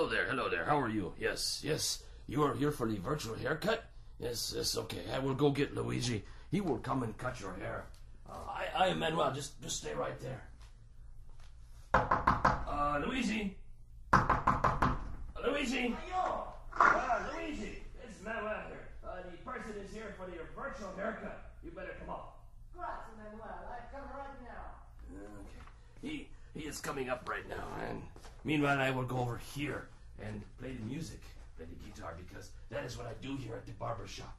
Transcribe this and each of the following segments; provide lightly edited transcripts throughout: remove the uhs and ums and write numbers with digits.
hello there. How are you? Yes. You're here for the virtual haircut? Yes, okay. I will go get Luigi. He will come and cut your hair. I am Manuel. Just stay right there. Luigi. Luigi. Luigi. It's Manuel here. The person is here for your virtual haircut. You better come up. Grazie, Manuel. I come right now. Okay. He is coming up right now, and meanwhile I will go over here and play the music, play the guitar, because that is what I do here at the barber shop.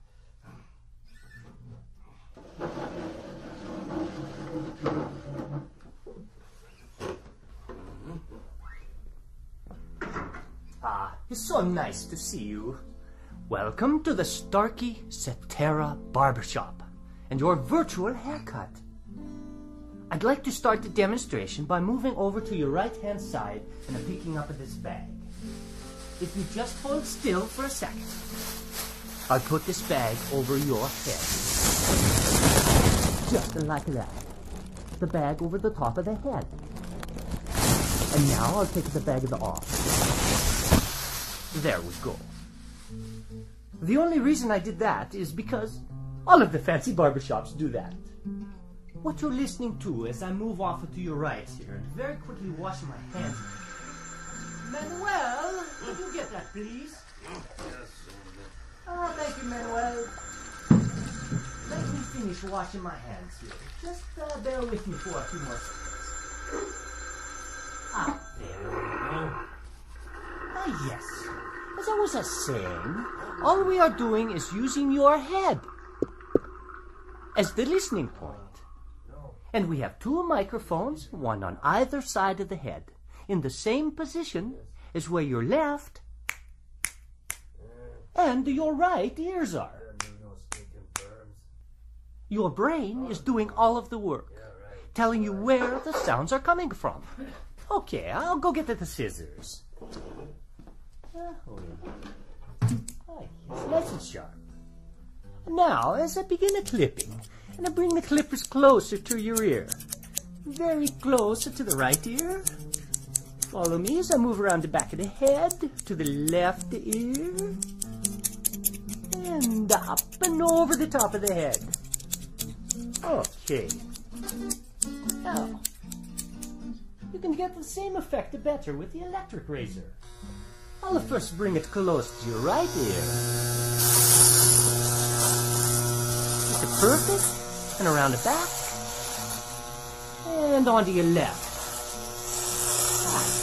It's so nice to see you. Welcome to the Starkey Cetera Barbershop and your virtual haircut. I'd like to start the demonstration by moving over to your right-hand side and picking up this bag. If you just hold still for a second, I'll put this bag over your head. Just like that. The bag over the top of the head. And now I'll take the bag off. There we go. The only reason I did that is because all of the fancy barbershops do that. What you're listening to as I move off to your right here and very quickly wash my hands. Manuel, could you get that, please? Yes. Thank you, Manuel. Let me finish washing my hands here. Just bear with me for a few more seconds. There we go. Yes. As I was saying, all we are doing is using your head as the listening point. And we have two microphones, one on either side of the head, in the same position as where your left and your right ears are. Your brain is doing all of the work, telling you where the sounds are coming from. Okay, I'll go get the scissors. It's nice and sharp. Now, as I begin the clipping, and I bring the clippers closer to your ear, very close to the right ear. Follow me as I move around the back of the head to the left ear, and up and over the top of the head. Okay. Now, you can get the same effect better with the electric razor. I'll first bring it close to your right ear. Is it perfect? And around the back. And onto your left.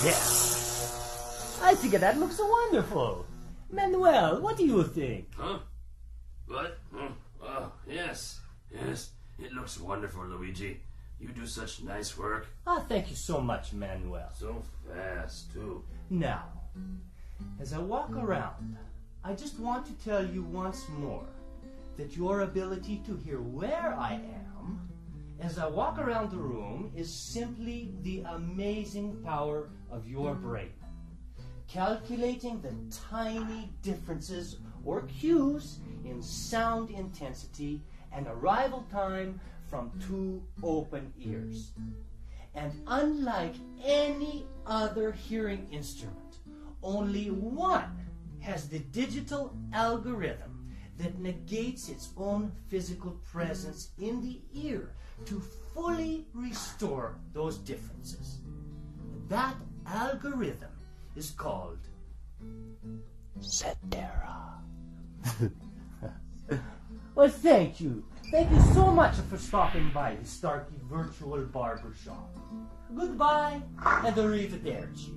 Yes. I think that looks wonderful. Manuel, what do you think? Huh? What? Yes. It looks wonderful, Luigi. You do such nice work. Thank you so much, Manuel. So fast, too. Now, as I walk around, I just want to tell you once more that your ability to hear where I am as I walk around the room is simply the amazing power of your brain. Calculating the tiny differences or cues in sound intensity and arrival time from two open ears. And unlike any other hearing instrument, only one has the digital algorithm that negates its own physical presence in the ear to fully restore those differences. That algorithm is called Cetera. Well, thank you. Thank you so much for stopping by the Starkey Virtual Barbershop. Goodbye and arrivederci.